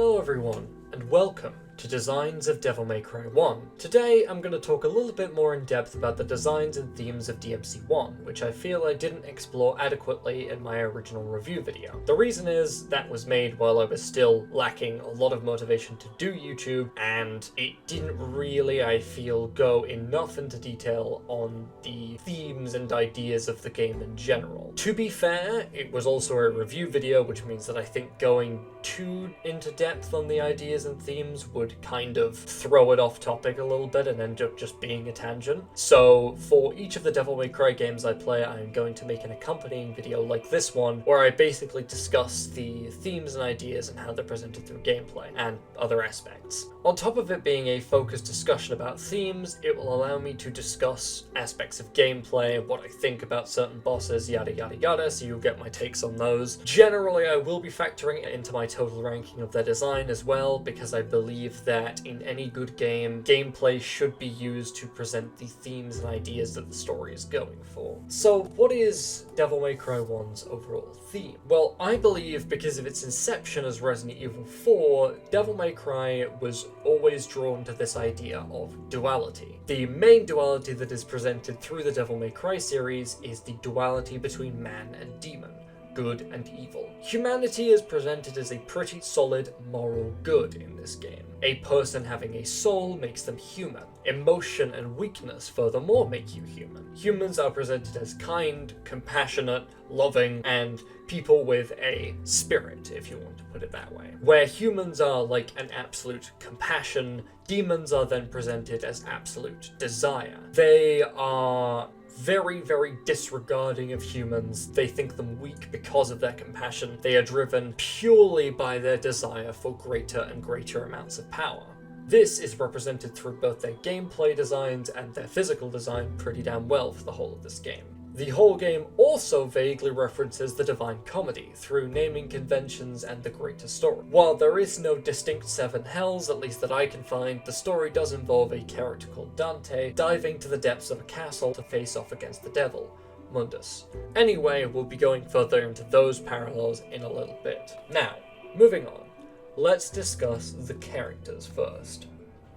Hello everyone, and welcome to Designs of Devil May Cry 1. Today I'm going to talk a little bit more in depth about the designs and themes of DMC1, which I feel I didn't explore adequately in my original review video. The reason is that was made while I was still lacking a lot of motivation to do YouTube, and it didn't really, I feel, go enough into detail on the themes and ideas of the game in general. To be fair, it was also a review video, which means that I think going too into depth on the ideas and themes would kind of throw it off topic a little bit and end up just being a tangent. So for each of the Devil May Cry games I play, I'm going to make an accompanying video like this one, where I basically discuss the themes and ideas and how they're presented through gameplay and other aspects. On top of it being a focused discussion about themes, it will allow me to discuss aspects of gameplay, what I think about certain bosses, yada yada yada, so you'll get my takes on those. Generally, I will be factoring it into my total ranking of their design as well, because I believe that in any good game, gameplay should be used to present the themes and ideas that the story is going for. So what is Devil May Cry 1's overall theme? Well, I believe because of its inception as Resident Evil 4, Devil May Cry was always drawn to this idea of duality. The main duality that is presented through the Devil May Cry series is the duality between man and demon, good and evil. Humanity is presented as a pretty solid moral good in this game. A person having a soul makes them human. Emotion and weakness furthermore make you human. Humans are presented as kind, compassionate, loving, and people with a spirit, if you want to put it that way. Where humans are like an absolute compassion, demons are then presented as absolute desire. They are very, very disregarding of humans. They think them weak because of their compassion. They are driven purely by their desire for greater and greater amounts of power. This is represented through both their gameplay designs and their physical design pretty damn well for the whole of this game. The whole game also vaguely references the Divine Comedy through naming conventions and the greater story. While there is no distinct seven hells, at least that I can find, the story does involve a character called Dante diving to the depths of a castle to face off against the devil, Mundus. Anyway, we'll be going further into those parallels in a little bit. Now, moving on, let's discuss the characters first.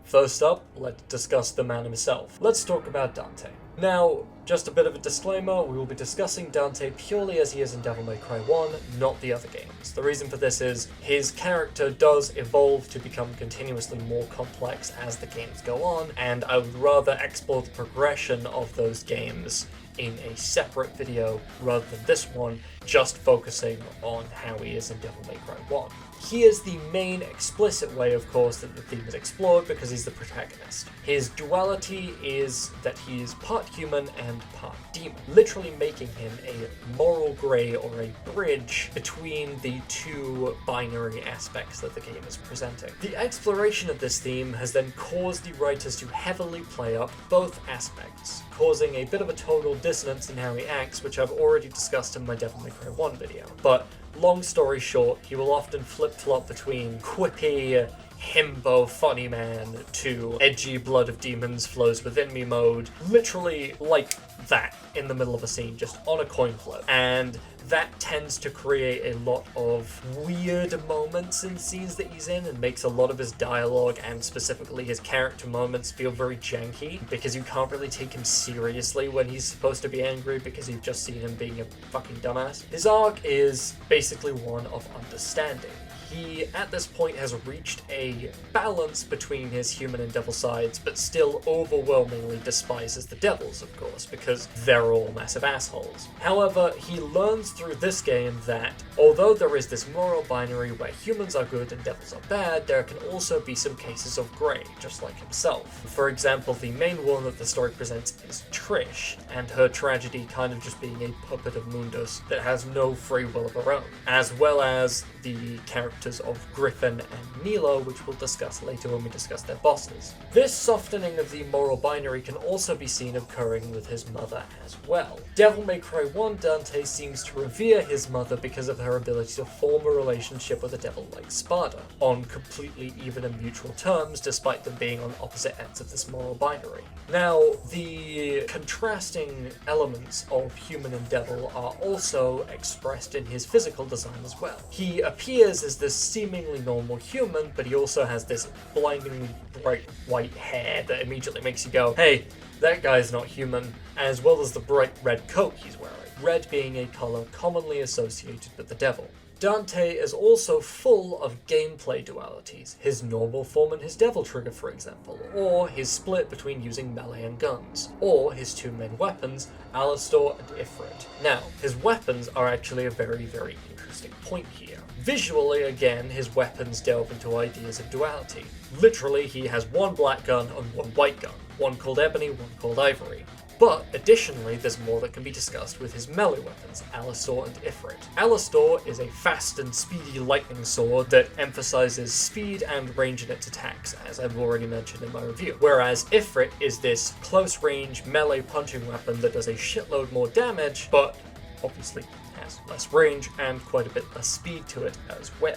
First up, let's discuss the man himself. Let's talk about Dante. Now, just a bit of a disclaimer, we will be discussing Dante purely as he is in Devil May Cry 1, not the other games. The reason for this is his character does evolve to become continuously more complex as the games go on, and I would rather explore the progression of those games in a separate video rather than this one, just focusing on how he is in Devil May Cry 1. He is the main explicit way, of course, that the theme is explored because he's the protagonist. His duality is that he is part human and part demon, literally making him a moral grey or a bridge between the two binary aspects that the game is presenting. The exploration of this theme has then caused the writers to heavily play up both aspects, causing a bit of a tonal dissonance in how he acts, which I've already discussed in my Devil May Cry 1 video. But long story short, he will often flip-flop between quippy, himbo funny man to edgy blood of demons flows within me mode, literally like that in the middle of a scene, just on a coin flip. And that tends to create a lot of weird moments in scenes that he's in and makes a lot of his dialogue and specifically his character moments feel very janky because you can't really take him seriously when he's supposed to be angry because you've just seen him being a fucking dumbass. His arc is basically one of understanding. He, at this point, has reached a balance between his human and devil sides, but still overwhelmingly despises the devils, of course, because they're all massive assholes. However, he learns through this game that, although there is this moral binary where humans are good and devils are bad, there can also be some cases of grey, just like himself. For example, the main one that the story presents is Trish, and her tragedy kind of just being a puppet of Mundus that has no free will of her own, as well as the characters of Griffin and Nelo, which we'll discuss later when we discuss their bosses. This softening of the moral binary can also be seen occurring with his mother as well. Devil May Cry 1 Dante seems to revere his mother because of her ability to form a relationship with a devil like Spada, on completely even and mutual terms, despite them being on opposite ends of this moral binary. Now, the contrasting elements of human and devil are also expressed in his physical design as well. He appears as this seemingly normal human, but he also has this blindingly bright white hair that immediately makes you go, hey, that guy's not human, as well as the bright red coat he's wearing, red being a colour commonly associated with the devil. Dante is also full of gameplay dualities, his normal form and his devil trigger for example, or his split between using melee and guns, or his two main weapons, Alastor and Ifrit. Now, his weapons are actually a very, very interesting point here. Visually, again, his weapons delve into ideas of duality. Literally, he has one black gun and one white gun, one called Ebony, one called Ivory. But additionally, there's more that can be discussed with his melee weapons, Alastor and Ifrit. Alastor is a fast and speedy lightning sword that emphasizes speed and range in its attacks, as I've already mentioned in my review. Whereas Ifrit is this close-range melee punching weapon that does a shitload more damage, but obviously has less range and quite a bit less speed to it as well.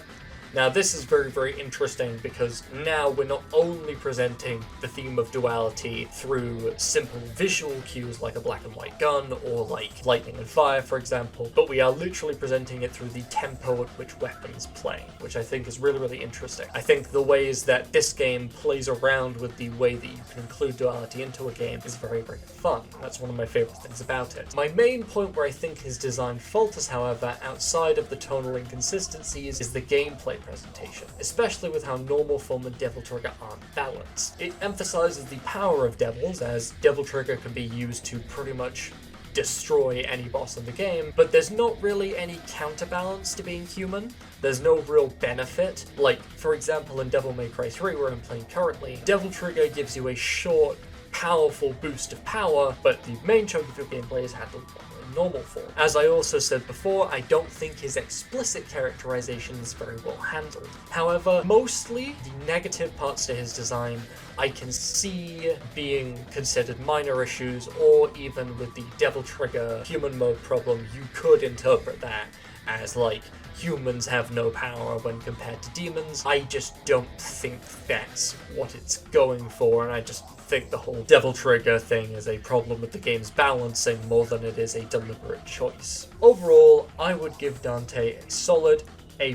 Now this is very, very interesting because now we're not only presenting the theme of duality through simple visual cues like a black and white gun or like lightning and fire for example, but we are literally presenting it through the tempo at which weapons play, which I think is really, really interesting. I think the ways that this game plays around with the way that you can include duality into a game is very, very fun. That's one of my favorite things about it. My main point where I think his design falters, however, outside of the tonal inconsistencies, is the gameplay presentation, especially with how normal form and devil trigger aren't balanced. It emphasizes the power of devils, as devil trigger can be used to pretty much destroy any boss in the game, but there's not really any counterbalance to being human. There's no real benefit. Like, for example, in Devil May Cry 3, where I'm playing currently, devil trigger gives you a short, powerful boost of power, but the main chunk of your gameplay is handled in normal form. As I also said before, I don't think his explicit characterization is very well handled. However, mostly the negative parts to his design I can see being considered minor issues, or even with the devil trigger human mode problem, you could interpret that as like humans have no power when compared to demons. I just don't think that's what it's going for, and I just think the whole devil trigger thing is a problem with the game's balancing more than it is a deliberate choice. Overall, I would give Dante a solid A+.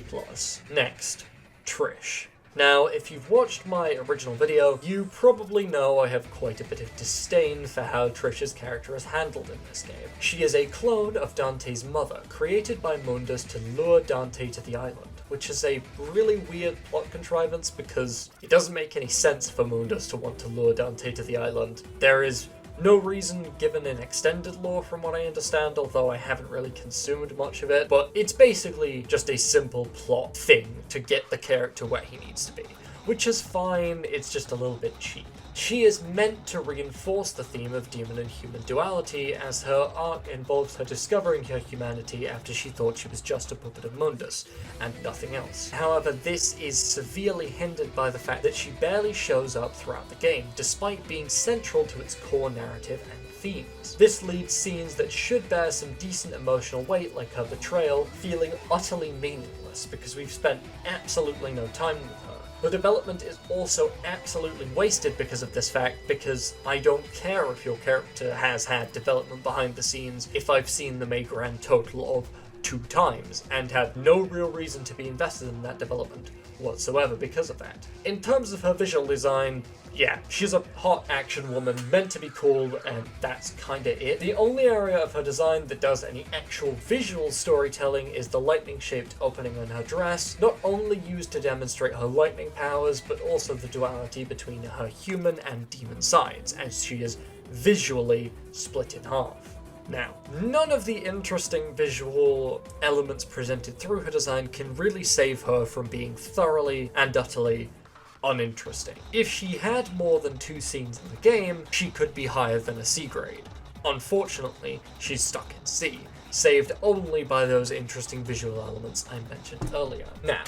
Next, Trish. Now, if you've watched my original video, you probably know I have quite a bit of disdain for how Trish's character is handled in this game. She is a clone of Dante's mother, created by Mundus to lure Dante to the island, which is a really weird plot contrivance because it doesn't make any sense for Mundus to want to lure Dante to the island. There is no reason given in extended lore from what I understand, although I haven't really consumed much of it, but it's basically just a simple plot thing to get the character where he needs to be, which is fine, it's just a little bit cheap. She is meant to reinforce the theme of demon and human duality, as her arc involves her discovering her humanity after she thought she was just a puppet of Mundus, and nothing else. However, this is severely hindered by the fact that she barely shows up throughout the game, despite being central to its core narrative and themes. This leaves scenes that should bear some decent emotional weight, like her betrayal, feeling utterly meaningless because we've spent absolutely no time with her. The development is also absolutely wasted because of this fact, because I don't care if your character has had development behind the scenes if I've seen them a grand total of 2 times, and had no real reason to be invested in that development whatsoever because of that. In terms of her visual design, yeah, she's a hot action woman meant to be cool, and that's kinda it. The only area of her design that does any actual visual storytelling is the lightning-shaped opening on her dress, not only used to demonstrate her lightning powers, but also the duality between her human and demon sides, as she is visually split in half. Now, none of the interesting visual elements presented through her design can really save her from being thoroughly and utterly uninteresting. If she had more than 2 scenes in the game, she could be higher than a C grade. Unfortunately, she's stuck in C, saved only by those interesting visual elements I mentioned earlier. Now,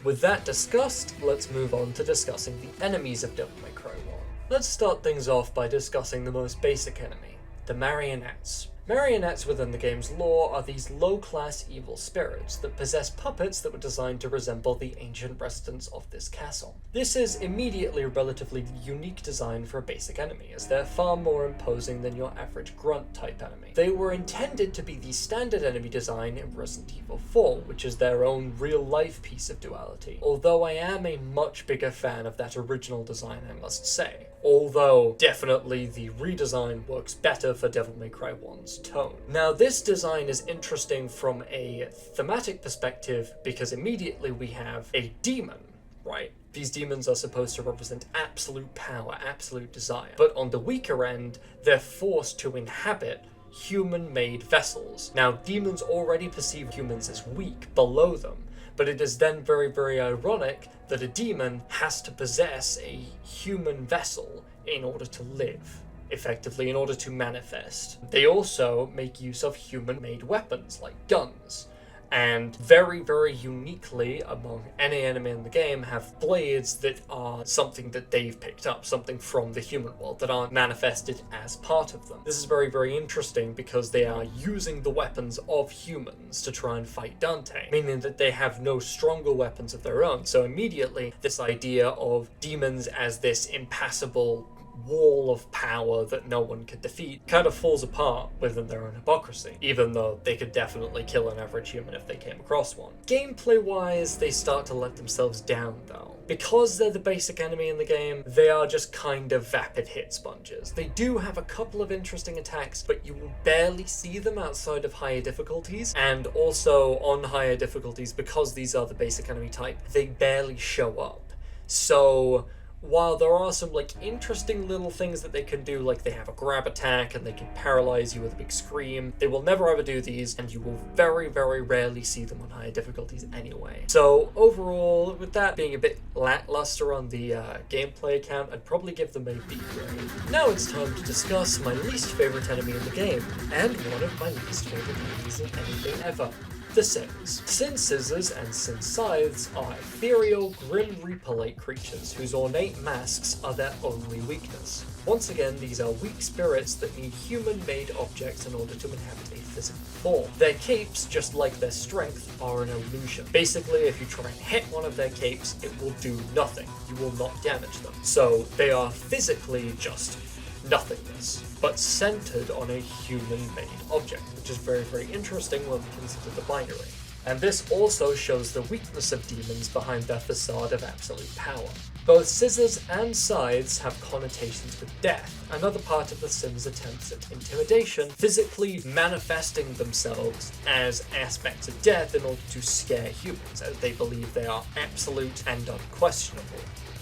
with that discussed, let's move on to discussing the enemies of Devil May Cry 1. Let's start things off by discussing the most basic enemy, the marionettes. Marionettes within the game's lore are these low-class evil spirits that possess puppets that were designed to resemble the ancient residents of this castle. This is immediately a relatively unique design for a basic enemy, as they're far more imposing than your average grunt-type enemy. They were intended to be the standard enemy design in Resident Evil 4, which is their own real-life piece of duality, although I am a much bigger fan of that original design, I must say. Although, definitely the redesign works better for Devil May Cry 1's tone. Now, this design is interesting from a thematic perspective because immediately we have a demon, right? These demons are supposed to represent absolute power, absolute desire. But on the weaker end, they're forced to inhabit human-made vessels. Now, demons already perceive humans as weak below them, but it is then very, very ironic that a demon has to possess a human vessel in order to live, effectively, in order to manifest. They also make use of human-made weapons, like guns, and very, very uniquely among any enemy in the game have blades that are something that they've picked up, something from the human world, that aren't manifested as part of them. This is very, very interesting because they are using the weapons of humans to try and fight Dante, meaning that they have no stronger weapons of their own. So immediately, this idea of demons as this impassable wall of power that no one could defeat kind of falls apart within their own hypocrisy, even though they could definitely kill an average human if they came across one. Gameplay-wise, they start to let themselves down, though. Because they're the basic enemy in the game, they are just kind of vapid hit sponges. They do have a couple of interesting attacks, but you will barely see them outside of higher difficulties, and also on higher difficulties, because these are the basic enemy type, they barely show up. So while there are some interesting little things that they can do, like they have a grab attack and they can paralyze you with a big scream, they will never ever do these, and you will very, very rarely see them on higher difficulties anyway. So overall, with that being a bit lackluster on the gameplay account, I'd probably give them a B grade. Now it's time to discuss my least favorite enemy in the game, and one of my least favorite enemies in anything ever. The Sins. Sin Scissors and Sin Scythes are ethereal, grim reaper-like creatures whose ornate masks are their only weakness. Once again, these are weak spirits that need human-made objects in order to inhabit a physical form. Their capes, just like their strength, are an illusion. Basically, if you try and hit one of their capes, it will do nothing. You will not damage them. So they are physically just nothingness, but centered on a human-made object, which is very, very interesting when we consider the binary. And this also shows the weakness of demons behind their facade of absolute power. Both scissors and scythes have connotations with death, another part of the Sims' attempts at intimidation, physically manifesting themselves as aspects of death in order to scare humans, as they believe they are absolute and unquestionable.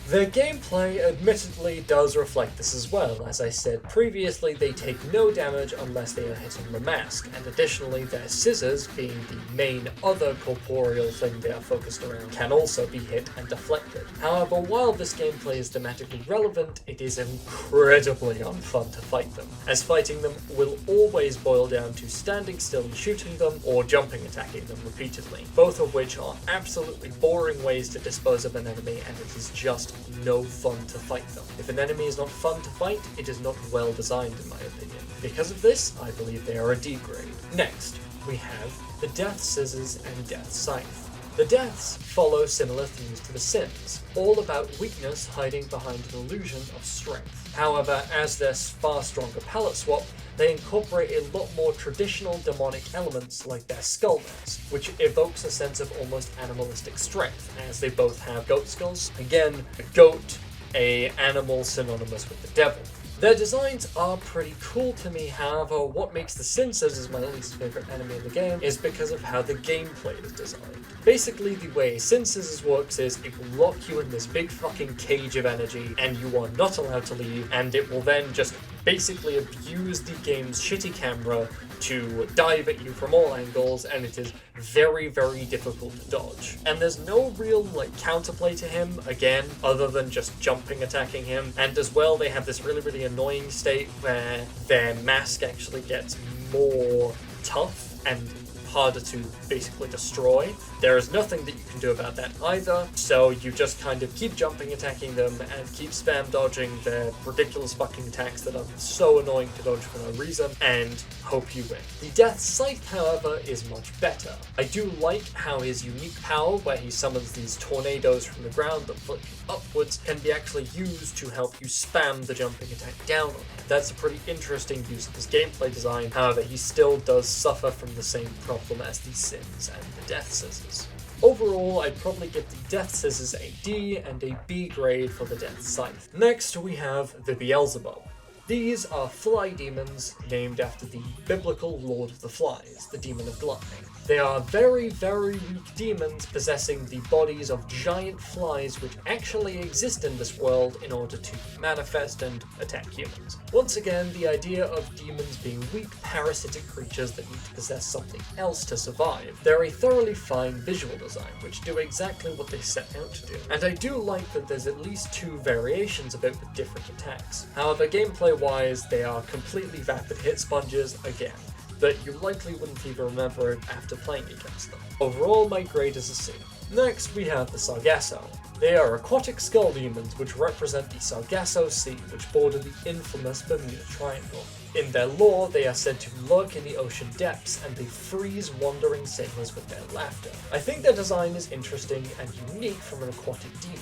Their gameplay admittedly does reflect this as well. As I said previously, they take no damage unless they are hitting the mask, and additionally their scissors, being the main other corporeal thing they are focused around, can also be hit and deflected. However, while this gameplay is thematically relevant, it is incredibly unfun to fight them, as fighting them will always boil down to standing still and shooting them, or jumping attacking them repeatedly, both of which are absolutely boring ways to dispose of an enemy, and it is just no fun to fight them. If an enemy is not fun to fight, it is not well designed in my opinion. Because of this, I believe they are a D grade. Next, we have the Death Scissors and Death Scythe. The Deaths follow similar themes to the Sins, all about weakness hiding behind an illusion of strength. However, as their far stronger palette swap, they incorporate a lot more traditional demonic elements like their skull mask, which evokes a sense of almost animalistic strength, as they both have goat skulls. Again, a goat, an animal synonymous with the devil. Their designs are pretty cool to me, however, what makes the Sin Scissors my least favorite enemy in the game is because of how the gameplay is designed. Basically, the way Sin Scissors works is it will lock you in this big fucking cage of energy, and you are not allowed to leave, and it will then just basically abuse the game's shitty camera to dive at you from all angles, and it is very, very difficult to dodge. And there's no real counterplay to him, again, other than just jumping attacking him. And as well, they have this really, really annoying state where their mask actually gets more tough and harder to basically destroy There is nothing that you can do about that either, so you just kind of keep jumping, attacking them, and keep spam dodging their ridiculous fucking attacks that are so annoying to dodge for no reason, and hope you win. The Death Scythe, however, is much better. I do like how his unique power, where he summons these tornadoes from the ground that flip you upwards, can be actually used to help you spam the jumping attack down on him. That's a pretty interesting use of his gameplay design, however he still does suffer from the same problem as the Sins and the Death Scissors. Overall, I'd probably give the Death Scissors a D and a B grade for the Death Scythe. Next, we have the Beelzebub. These are fly demons named after the biblical Lord of the Flies, the demon of gluttony. They are very, very weak demons possessing the bodies of giant flies which actually exist in this world in order to manifest and attack humans. Once again, the idea of demons being weak, parasitic creatures that need to possess something else to survive. They're a thoroughly fine visual design, which do exactly what they set out to do. And I do like that there's at least 2 variations of it with different attacks. However, gameplay-wise, they are completely vapid hit sponges again, that you likely wouldn't even remember after playing against them. Overall, my grade is a C. Next, we have the Sargasso. They are aquatic skull demons which represent the Sargasso Sea, which border the infamous Bermuda Triangle. In their lore, they are said to lurk in the ocean depths, and they freeze wandering sailors with their laughter. I think their design is interesting and unique from an aquatic demon,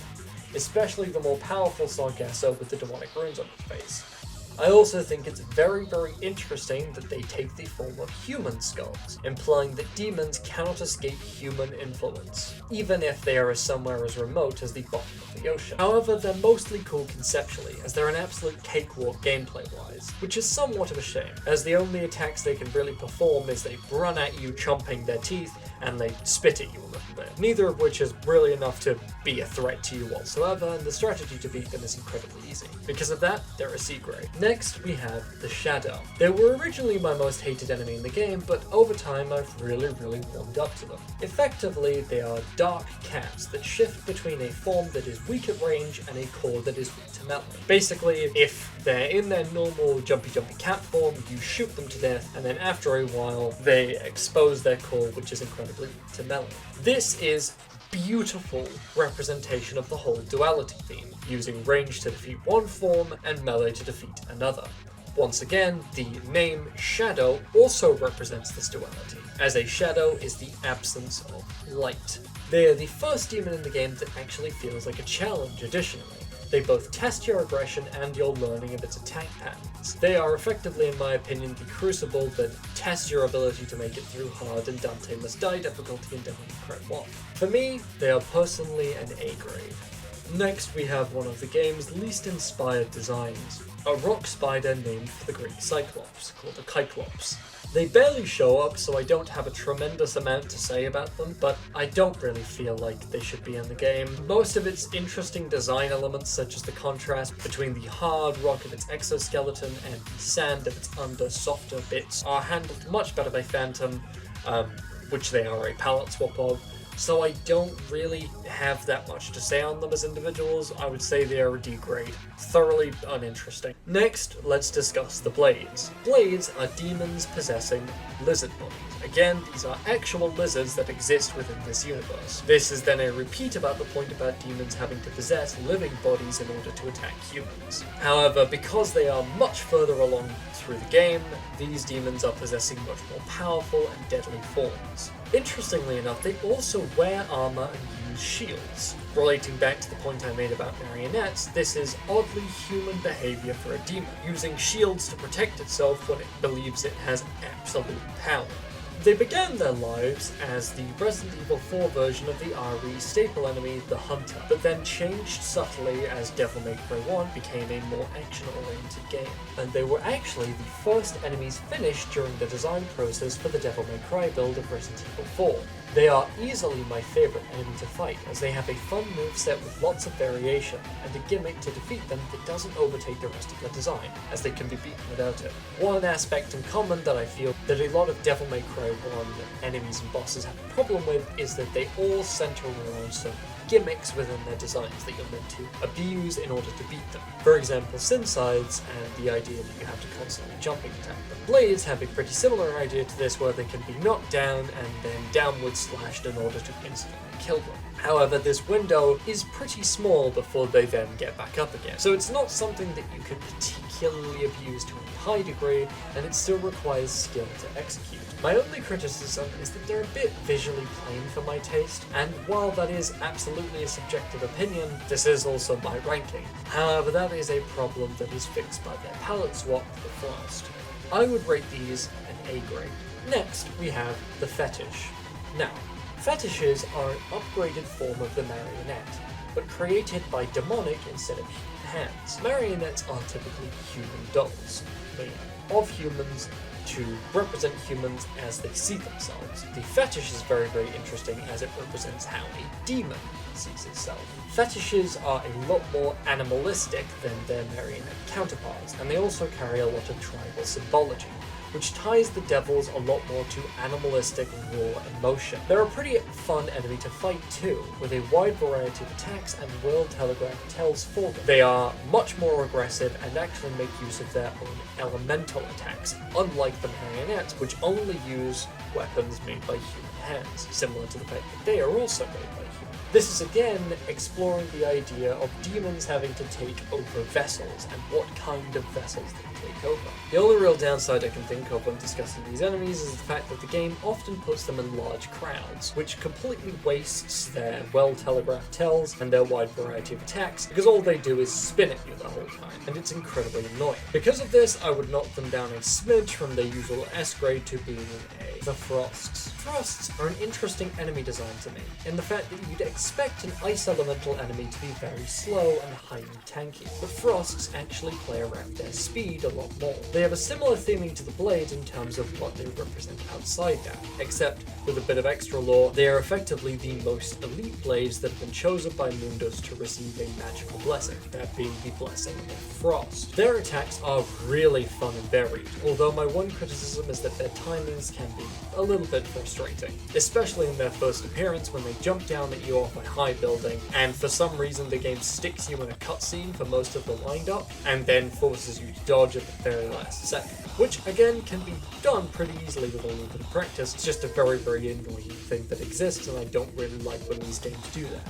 especially the more powerful Sargasso with the demonic runes on its face. I also think it's very, very interesting that they take the form of human skulls, implying that demons cannot escape human influence, even if they are somewhere as remote as the bottom of the ocean. However, they're mostly cool conceptually, as they're an absolute cakewalk gameplay-wise, which is somewhat of a shame, as the only attacks they can really perform is they run at you chomping their teeth, and they spit at you a little bit, neither of which is really enough to be a threat to you whatsoever, and the strategy to beat them is incredibly easy. Because of that, they're a C grade. Next, we have the Shadow. They were originally my most hated enemy in the game, but over time I've really warmed up to them. Effectively, they are dark cats that shift between a form that is weak at range and a core that is weak to melee. Basically, if they're in their normal jumpy cat form, you shoot them to death, and then after a while, they expose their core, which is incredibly weak to melee. This is beautiful representation of the whole duality theme, using range to defeat one form and melee to defeat another. Once again, the name Shadow also represents this duality, as a shadow is the absence of light. They are the first demon in the game that actually feels like a challenge additionally. They both test your aggression and your learning of its attack patterns. They are effectively, in my opinion, the crucible that tests your ability to make it through hard and Dante must die difficulty in Devil May Cry 1. For me, they are personally an A grade. Next, we have one of the game's least inspired designs, a rock spider named for the Greek Cyclops, called a Cyclops. They barely show up, so I don't have a tremendous amount to say about them, but I don't really feel like they should be in the game. Most of its interesting design elements, such as the contrast between the hard rock of its exoskeleton and the sand of its under softer bits, are handled much better by Phantom, which they are a palette swap of. So I don't really have that much to say on them as individuals. I would say they are a D grade. Thoroughly uninteresting. Next, let's discuss the Blades. Blades are demons possessing lizard bodies. Again, these are actual lizards that exist within this universe. This is then a repeat about the point about demons having to possess living bodies in order to attack humans. However, because they are much further along through the game, these demons are possessing much more powerful and deadly forms. Interestingly enough, they also wear armor and use shields. Relating back to the point I made about marionettes, this is oddly human behavior for a demon, using shields to protect itself when it believes it has absolute power. They began their lives as the Resident Evil 4 version of the RE staple enemy, the Hunter, but then changed subtly as Devil May Cry 1 became a more action-oriented game. And they were actually the first enemies finished during the design process for the Devil May Cry build of Resident Evil 4. They are easily my favourite enemy to fight, as they have a fun moveset with lots of variation, and a gimmick to defeat them that doesn't overtake the rest of the design, as they can be beaten without it. One aspect in common that I feel that a lot of Devil May Cry 1 enemies and bosses have a problem with is that they all centre around certain gimmicks within their designs that you're meant to abuse in order to beat them. For example, Synsides and the idea that you have to constantly jumping attack them. Blades have a pretty similar idea to this, where they can be knocked down and then downward slashed in order to instantly kill them. However, this window is pretty small before they then get back up again, so it's not something that you can particularly abuse to a high degree, and it still requires skill to execute. My only criticism is that they're a bit visually plain for my taste, and while that is absolutely a subjective opinion, this is also my ranking. However, that is a problem that is fixed by their palette swap for Frost. I would rate these an A grade. Next, we have the Fetish. Now, fetishes are an upgraded form of the marionette, but created by demonic instead of human hands. Marionettes are typically human dolls, made of humans to represent humans as they see themselves. The fetish is very, very interesting as it represents how a demon sees itself. Fetishes are a lot more animalistic than their marionette counterparts, and they also carry a lot of tribal symbology, which ties the devils a lot more to animalistic, raw emotion. They're a pretty fun enemy to fight too, with a wide variety of attacks and well-telegraphed tells for them. They are much more aggressive and actually make use of their own elemental attacks, unlike the marionettes, which only use weapons made by human hands, similar to the fact that they are also made by humans. This is again exploring the idea of demons having to take over vessels and what kind of vessels they take over. The only real downside I can think of when discussing these enemies is the fact that the game often puts them in large crowds, which completely wastes their well-telegraphed tells and their wide variety of attacks, because all they do is spin at you the whole time, and it's incredibly annoying. Because of this, I would knock them down a smidge from their usual S grade to being an A. The Frosts. Frosts are an interesting enemy design to me, in the fact that you'd expect an ice elemental enemy to be very slow and highly tanky, but Frosts actually play around their speed a lot more. They have a similar theming to the Blades in terms of what they represent outside that, except with a bit of extra lore, they are effectively the most elite Blades that have been chosen by Mundus to receive a magical blessing, that being the Blessing of Frost. Their attacks are really fun and varied, although my one criticism is that their timings can be a little bit frustrating, especially in their first appearance when they jump down at you off a high building, and for some reason the game sticks you in a cutscene for most of the wind-up, and then forces you to dodge at the very last second, which again can be done pretty easily with a little bit of practice. It's just a very, very annoying thing that exists, and I don't really like when these games do that.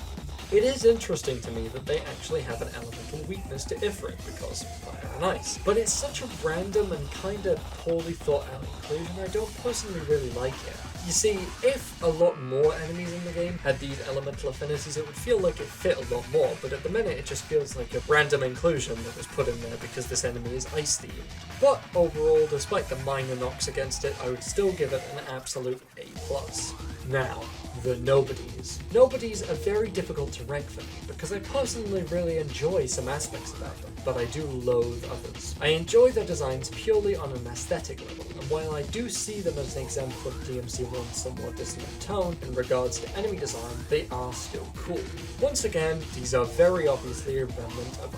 It is interesting to me that they actually have an elemental weakness to Ifrit because fire and ice, but it's such a random and kinda poorly thought out inclusion. I don't personally really like it. You see, if a lot more enemies in the game had these elemental affinities, it would feel like it fit a lot more, but at the minute it just feels like a random inclusion that was put in there because this enemy is ice themed. But overall, despite the minor knocks against it, I would still give it an absolute A+. Now, the Nobodies. Nobodies are very difficult to rank for me because I personally really enjoy some aspects about them, but I do loathe others. I enjoy their designs purely on an aesthetic level, and while I do see them as an example of DMC1's somewhat dissonant tone in regards to enemy design, they are still cool. Once again, these are very obviously a remnant of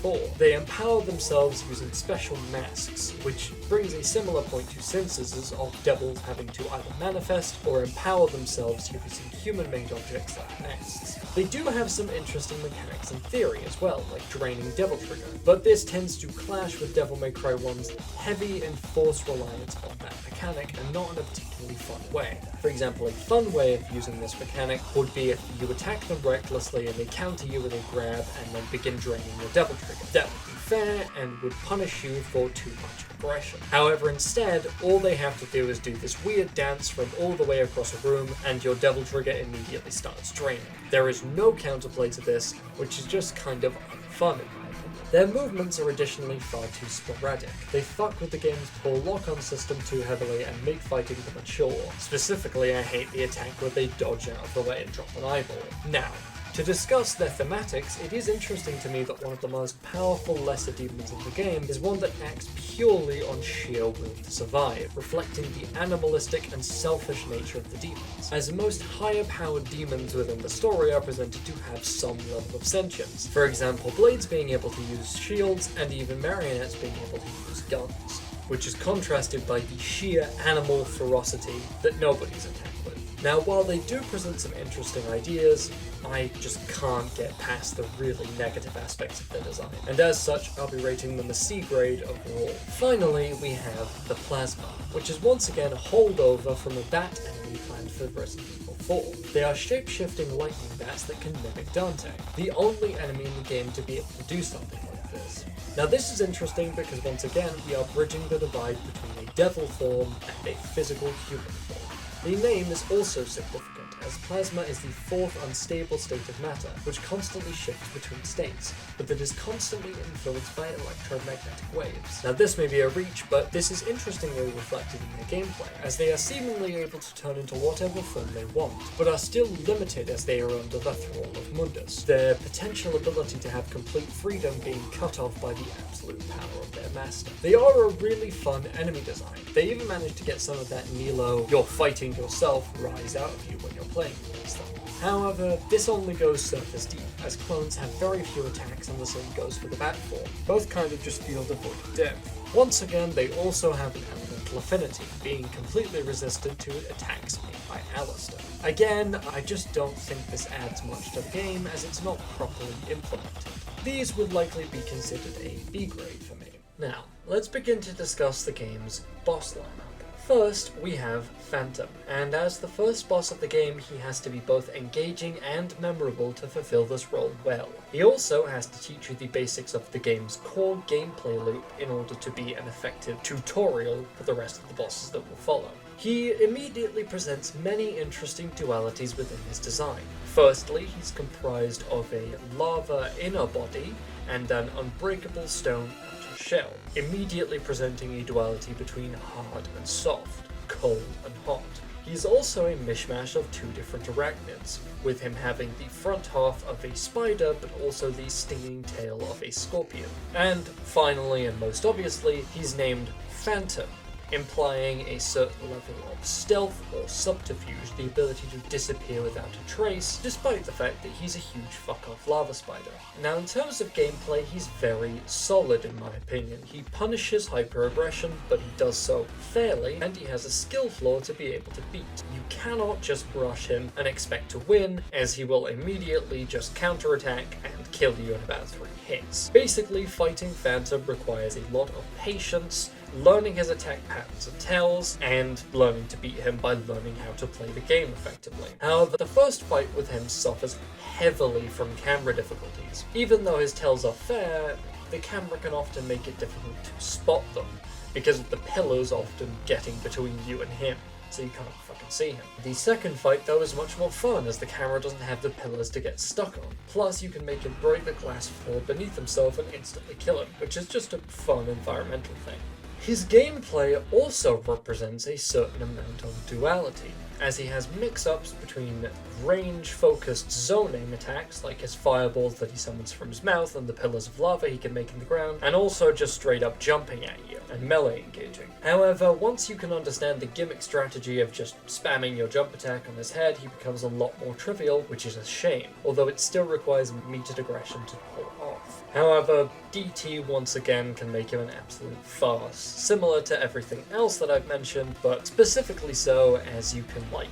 RE4. They empower themselves using special masks, which brings a similar point to Synthesis of devils having to either manifest or empower themselves using human-made objects like masks. They do have some interesting mechanics in theory as well, like draining Devil Trigger, but this tends to clash with Devil May Cry 1's heavy enforced reliance on that mechanic, and not in a particularly fun way. For example, a fun way of using this mechanic would be if you attack them recklessly and they counter you with a grab and then begin draining your Devil Trigger. That would be fair and would punish you for too much aggression. However, instead, all they have to do is do this weird dance from all the way across a room, and your Devil Trigger immediately starts draining. There is no counterplay to this, which is just kind of unfun in my opinion. Their movements are additionally far too sporadic. They fuck with the game's poor lock-on system too heavily and make fighting them a chore. Specifically, I hate the attack where they dodge out of the way and drop an eyeball. Now, to discuss their thematics, it is interesting to me that one of the most powerful lesser demons in the game is one that acts purely on sheer will to survive, reflecting the animalistic and selfish nature of the demons, as most higher powered demons within the story are presented to have some level of sentience. For example, Blades being able to use shields, and even Marionettes being able to use guns, which is contrasted by the sheer animal ferocity that Nobodies attack with. Now, while they do present some interesting ideas, I just can't get past the really negative aspects of their design, and as such I'll be rating them a C grade overall. Finally, we have the Plasma, which is once again a holdover from a bat enemy planned for Resident Evil 4. They are shape-shifting lightning bats that can mimic Dante, the only enemy in the game to be able to do something like this. Now this is interesting because once again we are bridging the divide between a devil form and a physical human form. The name is also significant, as plasma is the fourth unstable state of matter, which constantly shifts between states, but that is constantly influenced by electromagnetic waves. Now this may be a reach, but this is interestingly reflected in their gameplay, as they are seemingly able to turn into whatever form they want, but are still limited as they are under the thrall of Mundus, their potential ability to have complete freedom being cut off by the absolute power of their master. They are a really fun enemy design. They even managed to get some of that Nelo, you're fighting yourself, rise out of you when you're playing against them. However, this only goes surface deep, as clones have very few attacks and the same goes for the bat form. Both kind of just feel devoid of depth. Once again, they also have an elemental affinity, being completely resistant to attacks made by Alistair. Again, I just don't think this adds much to the game, as it's not properly implemented. These would likely be considered a B grade for me. Now, let's begin to discuss the game's boss lineup. First, we have Phantom, and as the first boss of the game, he has to be both engaging and memorable to fulfill this role well. He also has to teach you the basics of the game's core gameplay loop in order to be an effective tutorial for the rest of the bosses that will follow. He immediately presents many interesting dualities within his design. Firstly, he's comprised of a lava inner body and an unbreakable stone outer shell, immediately presenting a duality between hard and soft, cold and hot. He's also a mishmash of two different arachnids, with him having the front half of a spider but also the stinging tail of a scorpion. And finally, and most obviously, he's named Phantom, implying a certain level of stealth or subterfuge, the ability to disappear without a trace, despite the fact that he's a huge fuck-off lava spider. Now, in terms of gameplay, he's very solid in my opinion. He punishes hyper-aggression, but he does so fairly, and he has a skill floor to be able to beat. You cannot just rush him and expect to win, as he will immediately just counterattack and kill you in about 3 hits. Basically, fighting Phantom requires a lot of patience, learning his attack patterns and tells, and learning to beat him by learning how to play the game effectively. However, the first fight with him suffers heavily from camera difficulties. Even though his tells are fair, the camera can often make it difficult to spot them, because of the pillars often getting between you and him, so you can't fucking see him. The second fight though is much more fun, as the camera doesn't have the pillars to get stuck on. Plus you can make him break the glass floor beneath himself and instantly kill him, which is just a fun environmental thing. His gameplay also represents a certain amount of duality, as he has mix-ups between range-focused zoning attacks, like his fireballs that he summons from his mouth and the pillars of lava he can make in the ground, and also just straight-up jumping at you and melee engaging. However, once you can understand the gimmick strategy of just spamming your jump attack on his head, he becomes a lot more trivial, which is a shame, although it still requires metered aggression to pull off. However, DT once again can make him an absolute farce, similar to everything else that I've mentioned, but specifically so as you can, like,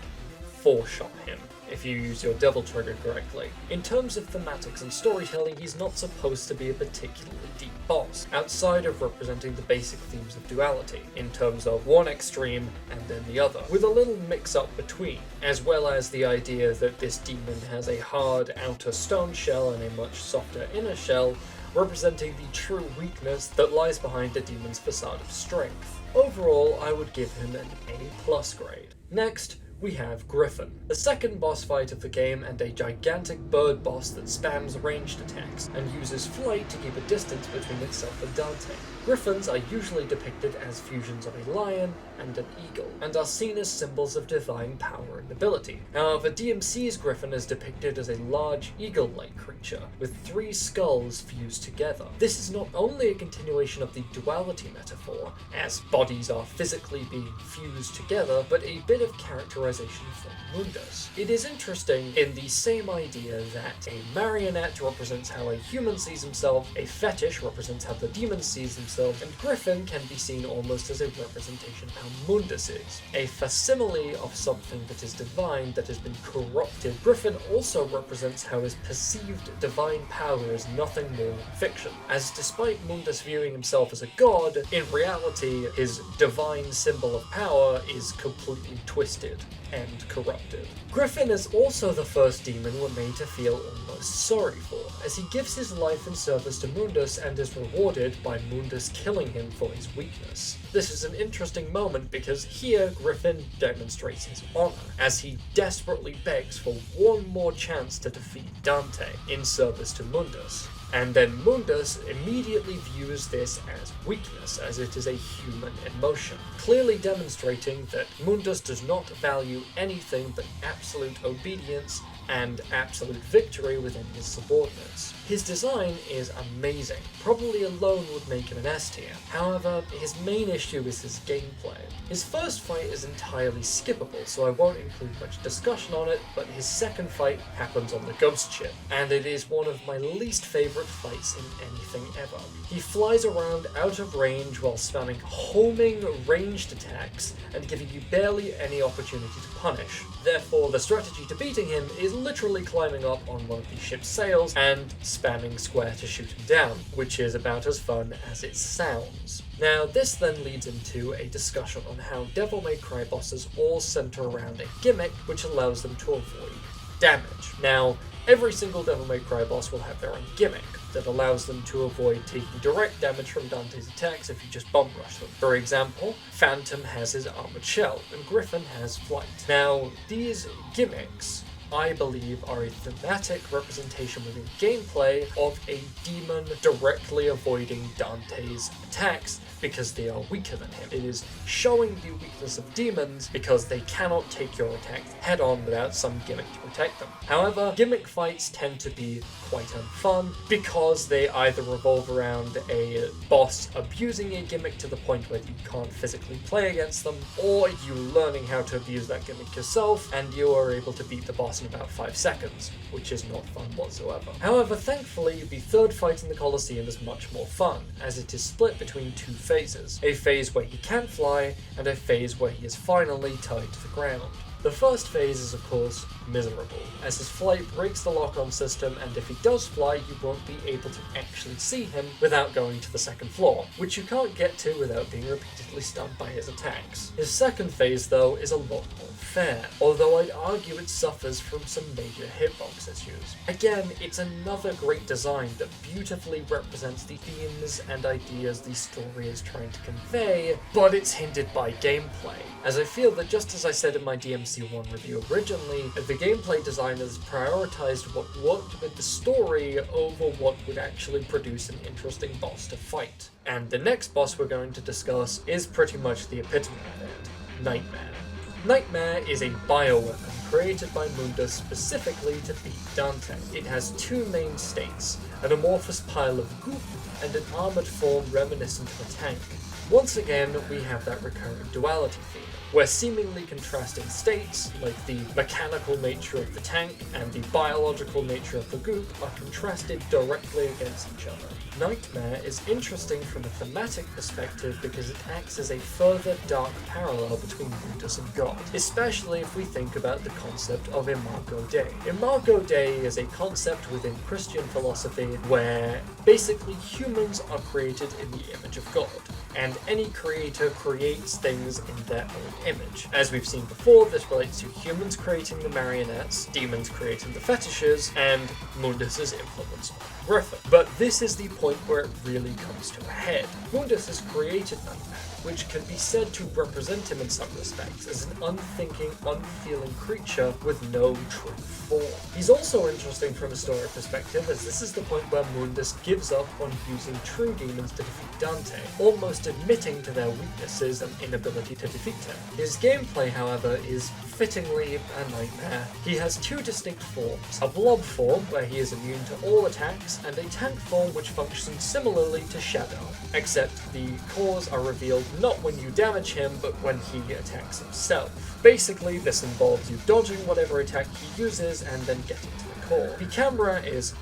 4-shot him if you use your devil trigger correctly. In terms of thematics and storytelling, he's not supposed to be a particularly deep boss, outside of representing the basic themes of duality, in terms of one extreme and then the other, with a little mix-up between, as well as the idea that this demon has a hard outer stone shell and a much softer inner shell, representing the true weakness that lies behind the demon's facade of strength. Overall, I would give him an A+ grade. Next, we have Griffin, the second boss fight of the game and a gigantic bird boss that spams ranged attacks and uses flight to keep a distance between itself and Dante. Griffins are usually depicted as fusions of a lion and an eagle, and are seen as symbols of divine power and ability. However, DMC's Griffin is depicted as a large eagle-like creature, with 3 skulls fused together. This is not only a continuation of the duality metaphor, as bodies are physically being fused together, but a bit of characterization from Mundus. It is interesting in the same idea that a marionette represents how a human sees himself, a fetish represents how the demon sees himself, himself, and Griffin can be seen almost as a representation of how Mundus is, a facsimile of something that is divine that has been corrupted. Griffin also represents how his perceived divine power is nothing more than fiction, as despite Mundus viewing himself as a god, in reality his divine symbol of power is completely twisted and corrupted. Griffin is also the first demon we're made to feel almost sorry for, as he gives his life in service to Mundus and is rewarded by Mundus killing him for his weakness. This is an interesting moment because here Griffin demonstrates his honor, as he desperately begs for one more chance to defeat Dante in service to Mundus. And then Mundus immediately views this as weakness, as it is a human emotion, clearly demonstrating that Mundus does not value anything but absolute obedience and absolute victory within his subordinates. His design is amazing, probably alone would make him an S tier. However, his main issue is his gameplay. His first fight is entirely skippable, so I won't include much discussion on it, but his second fight happens on the ghost ship, and it is one of my least favourite fights in anything ever. He flies around out of range while spamming homing ranged attacks and giving you barely any opportunity to punish. Therefore, the strategy to beating him is literally climbing up on one of the ship's sails and spamming square to shoot him down, which is about as fun as it sounds. Now, this then leads into a discussion on how Devil May Cry bosses all center around a gimmick which allows them to avoid damage. Now, every single Devil May Cry boss will have their own gimmick that allows them to avoid taking direct damage from Dante's attacks if you just bomb rush them. For example, Phantom has his armored shell, and Griffin has flight. Now, these gimmicks, I believe, are a thematic representation within gameplay of a demon directly avoiding Dante's attacks because they are weaker than him. It is showing the weakness of demons because they cannot take your attacks head on without some gimmick to protect them. However, gimmick fights tend to be quite unfun because they either revolve around a boss abusing a gimmick to the point where you can't physically play against them, or you learning how to abuse that gimmick yourself and you are able to beat the boss in about 5 seconds, which is not fun whatsoever. However, thankfully, the third fight in the Colosseum is much more fun, as it is split between two phases. A phase where he can fly, and a phase where he is finally tied to the ground. The first phase is of course miserable, as his flight breaks the lock-on system, and if he does fly you won't be able to actually see him without going to the second floor, which you can't get to without being repeatedly stunned by his attacks. His second phase though is a lot more fair, although I'd argue it suffers from some major hitbox issues. Again, it's another great design that beautifully represents the themes and ideas the story is trying to convey, but it's hindered by gameplay, as I feel that just as I said in my DMC1 review originally, the gameplay designers prioritized what worked with the story over what would actually produce an interesting boss to fight. And the next boss we're going to discuss is pretty much the epitome of it, Nightmare. Nightmare is a bioweapon created by Mundus specifically to beat Dante. It has two main states, an amorphous pile of goop and an armoured form reminiscent of a tank. Once again, we have that recurring duality theme, where seemingly contrasting states, like the mechanical nature of the tank and the biological nature of the goop, are contrasted directly against each other. Nightmare is interesting from a thematic perspective because it acts as a further dark parallel between Mundus and God, especially if we think about the concept of Imago Dei. Imago Dei is a concept within Christian philosophy where basically humans are created in the image of God, and any creator creates things in their own image. As we've seen before, this relates to humans creating the marionettes, demons creating the fetishes, and Mundus's influence on Griffin. But this is the point where it really comes to a head. Mundus has created Nightmare, which can be said to represent him in some respects as an unthinking, unfeeling creature with no true form. He's also interesting from a story perspective, as this is the point where Mundus gives up on using true demons to defeat Dante, almost admitting to their weaknesses and inability to defeat him. His gameplay, however, is fittingly a nightmare. He has two distinct forms, a blob form where he is immune to all attacks, and a tank form which functions similarly to Shadow, except the cores are revealed not when you damage him, but when he attacks himself. Basically, this involves you dodging whatever attack he uses and then getting to the core. The camera is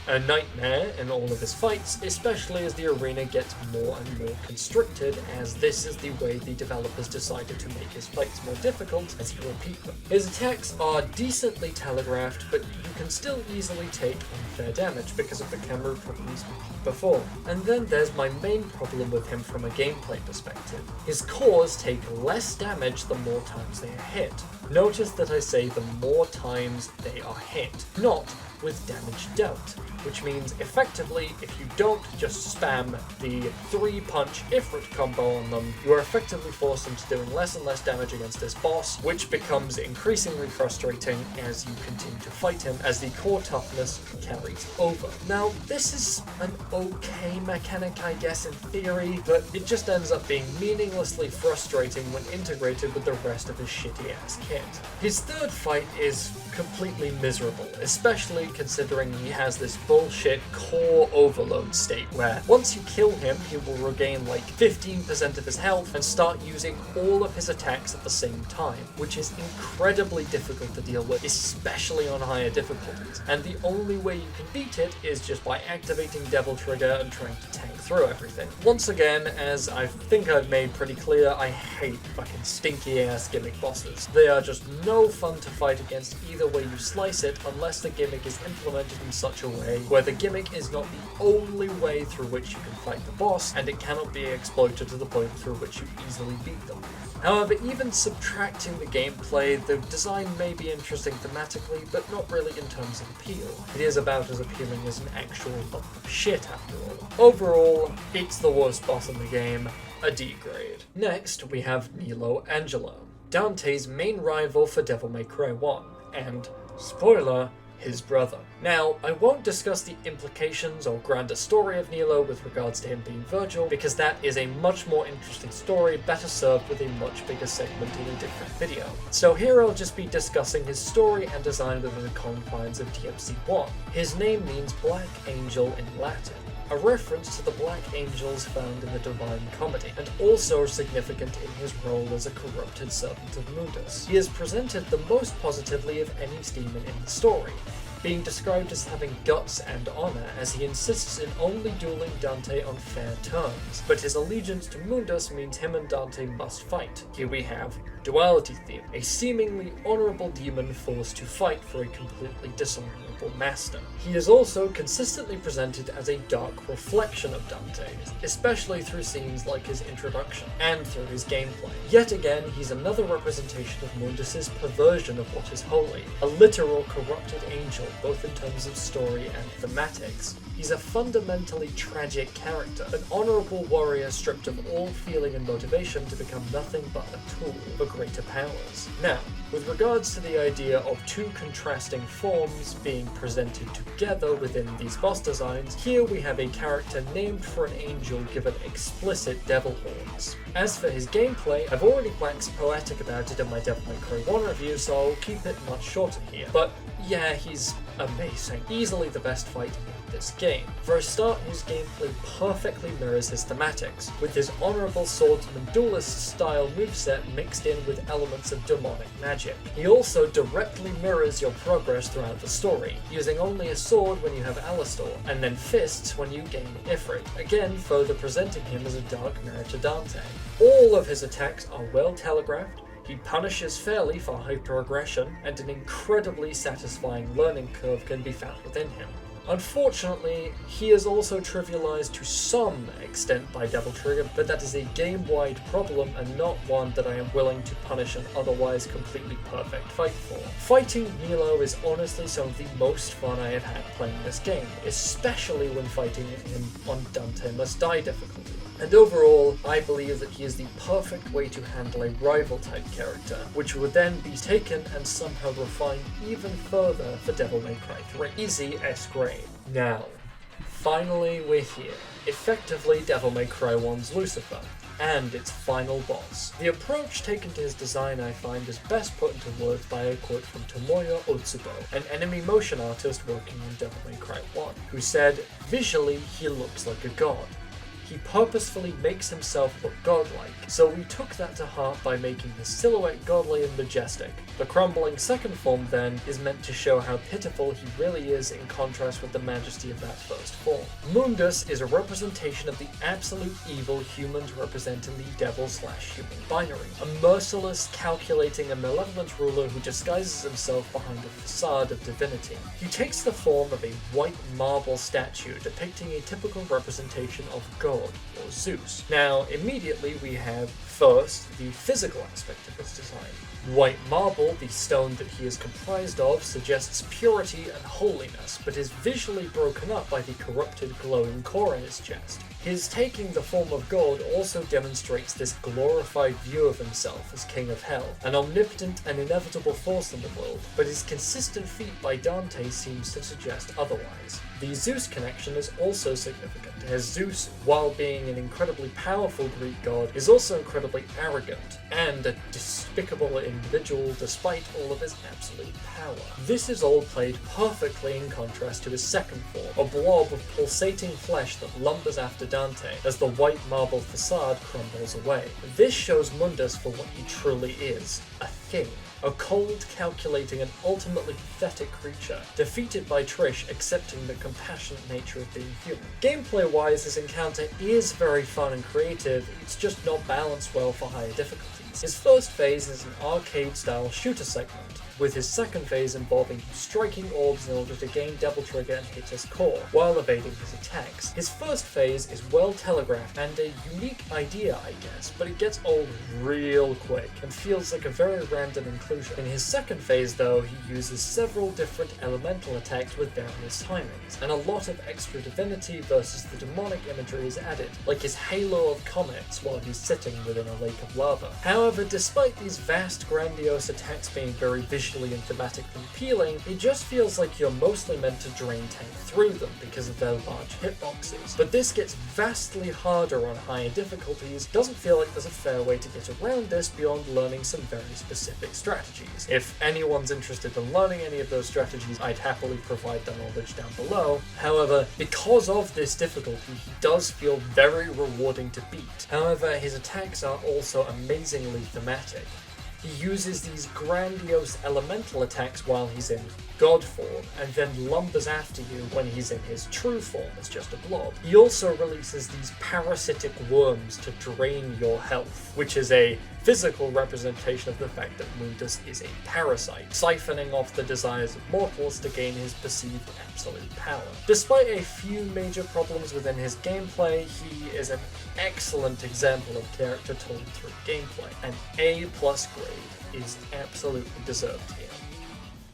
a nightmare in all of his fights, especially as the arena gets more and more constricted, as this is the way the developers decided to make his fights more difficult as you repeat them. His attacks are decently telegraphed, but you can still easily take unfair damage because of the camera problems before. And then there's my main problem with him from a gameplay perspective. His cores take less damage the more times they are hit. Notice that I say the more times they are hit, not with damage dealt, which means effectively if you don't just spam the 3-punch Ifrit combo on them, you are effectively forced into doing less and less damage against this boss, which becomes increasingly frustrating as you continue to fight him as the core toughness carries over. Now, this is an okay mechanic, I guess, in theory, but it just ends up being meaninglessly frustrating when integrated with the rest of his shitty-ass kit. His third fight is completely miserable, especially considering he has this bullshit core overload state where once you kill him, he will regain like 15% of his health and start using all of his attacks at the same time, which is incredibly difficult to deal with, especially on higher difficulties. And the only way you can beat it is just by activating Devil Trigger and trying to tank through everything. Once again, as I think I've made pretty clear, I hate fucking stinky ass gimmick bosses. They are just no fun to fight against either way you slice it, unless the gimmick is implemented in such a way where the gimmick is not the only way through which you can fight the boss, and it cannot be exploited to the point through which you easily beat them. However, even subtracting the gameplay, the design may be interesting thematically, but not really in terms of appeal. It is about as appealing as an actual lump of shit after all. Overall, it's the worst boss in the game, a D grade. Next, we have Nelo Angelo, Dante's main rival for Devil May Cry 1, and, spoiler, his brother. Now, I won't discuss the implications or grander story of Nelo with regards to him being Vergil, because that is a much more interesting story, better served with a much bigger segment in a different video. So here I'll just be discussing his story and design within the confines of DMC1. His name means Black Angel in Latin, a reference to the Black Angels found in the Divine Comedy, and also significant in his role as a corrupted servant of Mundus. He is presented the most positively of any demon in the story, being described as having guts and honor, as he insists in only dueling Dante on fair terms, but his allegiance to Mundus means him and Dante must fight. Here we have duality theme, a seemingly honorable demon forced to fight for a completely dishonorable master. He is also consistently presented as a dark reflection of Dante, especially through scenes like his introduction, and through his gameplay. Yet again, he's another representation of Mundus's perversion of what is holy, a literal corrupted angel, both in terms of story and thematics. He's a fundamentally tragic character, an honorable warrior stripped of all feeling and motivation to become nothing but a tool for greater powers. Now, with regards to the idea of two contrasting forms being presented together within these boss designs, here we have a character named for an angel given explicit devil horns. As for his gameplay, I've already waxed poetic about it in my Devil May Cry 1 review, so I'll keep it much shorter here. But yeah, he's amazing. Easily the best fight in this game. For a start, his gameplay perfectly mirrors his thematics, with his honorable swordsman duelist style moveset mixed in with elements of demonic magic. He also directly mirrors your progress throughout the story, using only a sword when you have Alastor, and then fists when you gain Ifrit, again further presenting him as a dark mirror to Dante. All of his attacks are well telegraphed, he punishes fairly for hyperaggression, and an incredibly satisfying learning curve can be found within him. Unfortunately, he is also trivialized to some extent by Devil Trigger, but that is a game-wide problem and not one that I am willing to punish an otherwise completely perfect fight for. Fighting Nelo is honestly some of the most fun I have had playing this game, especially when fighting him on Dante Must Die difficulty. And overall, I believe that he is the perfect way to handle a rival-type character, which would then be taken and somehow refined even further for Devil May Cry 3. Easy S grade. Now, finally we're here. Effectively Devil May Cry 1's Lucifer, and its final boss. The approach taken to his design I find is best put into words by a quote from Tomoya Otsubo, an enemy motion artist working on Devil May Cry 1, who said, "Visually, he looks like a god. he purposefully makes himself look godlike, so we took that to heart by making his silhouette godly and majestic. The crumbling second form, then, is meant to show how pitiful he really is in contrast with the majesty of that first form. Mundus is a representation of the absolute evil humans represent in the devil/human binary, a merciless, calculating, and malevolent ruler who disguises himself behind a facade of divinity. He takes the form of a white marble statue depicting a typical representation of God, or Zeus. Now, immediately we have, first, the physical aspect of his design. White marble, the stone that he is comprised of, suggests purity and holiness, but is visually broken up by the corrupted glowing core in his chest. His taking the form of God also demonstrates this glorified view of himself as King of Hell, an omnipotent and inevitable force in the world, but his consistent feat by Dante seems to suggest otherwise. The Zeus connection is also significant, as Zeus, while being an incredibly powerful Greek god, is also incredibly arrogant, and a despicable individual despite all of his absolute power. This is all played perfectly in contrast to his second form, a blob of pulsating flesh that lumbers after Dante as the white marble facade crumbles away. This shows Mundus for what he truly is, a thing. A cold, calculating, and ultimately pathetic creature, defeated by Trish accepting the compassionate nature of being human. Gameplay-wise, this encounter is very fun and creative, it's just not balanced well for higher difficulties. His first phase is an arcade-style shooter segment, with his second phase involving striking orbs in order to gain Devil Trigger and hit his core, while evading his attacks. His first phase is well telegraphed and a unique idea, I guess, but it gets old real quick and feels like a very random inclusion. In his second phase, though, he uses several different elemental attacks with various timings, and a lot of extra divinity versus the demonic imagery is added, like his halo of comets while he's sitting within a lake of lava. However, despite these vast, grandiose attacks being very visually and thematically appealing, it just feels like you're mostly meant to drain tank through them because of their large hitboxes. But this gets vastly harder on higher difficulties. Doesn't feel like there's a fair way to get around this beyond learning some very specific strategies. If anyone's interested in learning any of those strategies, I'd happily provide the knowledge down below. However, because of this difficulty, he does feel very rewarding to beat. However, his attacks are also amazingly thematic. He uses these grandiose elemental attacks while he's in god form, and then lumbers after you when he's in his true form as just a blob. He also releases these parasitic worms to drain your health, which is a physical representation of the fact that Mundus is a parasite, siphoning off the desires of mortals to gain his perceived absolute power. Despite a few major problems within his gameplay, he is an excellent example of character told through gameplay. An A+ grade is absolutely deserved here.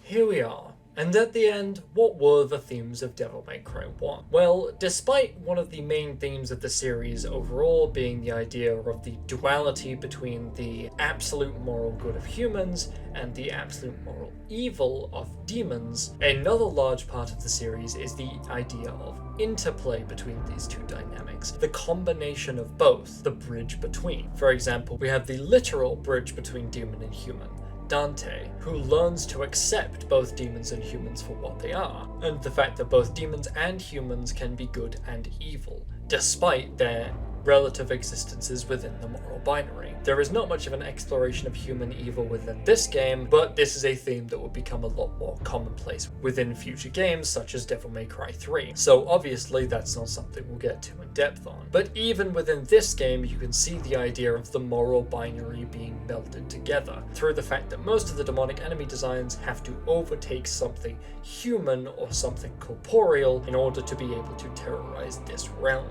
Here we are. And at the end, what were the themes of Devil May Cry 1? Well, despite one of the main themes of the series overall being the idea of the duality between the absolute moral good of humans and the absolute moral evil of demons, another large part of the series is the idea of interplay between these two dynamics, the combination of both, the bridge between. For example, we have the literal bridge between demon and human, Dante, who learns to accept both demons and humans for what they are, and the fact that both demons and humans can be good and evil, despite their relative existences within the moral binary. There is not much of an exploration of human evil within this game, but this is a theme that will become a lot more commonplace within future games such as Devil May Cry 3. So obviously that's not something we'll get too in depth on. But even within this game, you can see the idea of the moral binary being melded together through the fact that most of the demonic enemy designs have to overtake something human or something corporeal in order to be able to terrorize this realm,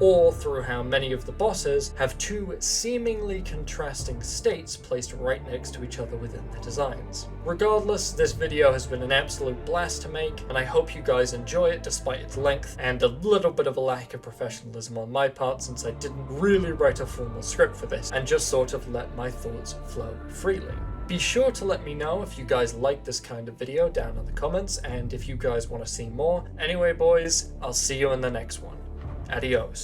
or through how many of the bosses have two seemingly contrasting states placed right next to each other within the designs. Regardless, this video has been an absolute blast to make, and I hope you guys enjoy it despite its length and a little bit of a lack of professionalism on my part, since I didn't really write a formal script for this and just sort of let my thoughts flow freely. Be sure to let me know if you guys like this kind of video down in the comments, and if you guys want to see more. Anyway boys, I'll see you in the next one. Adios.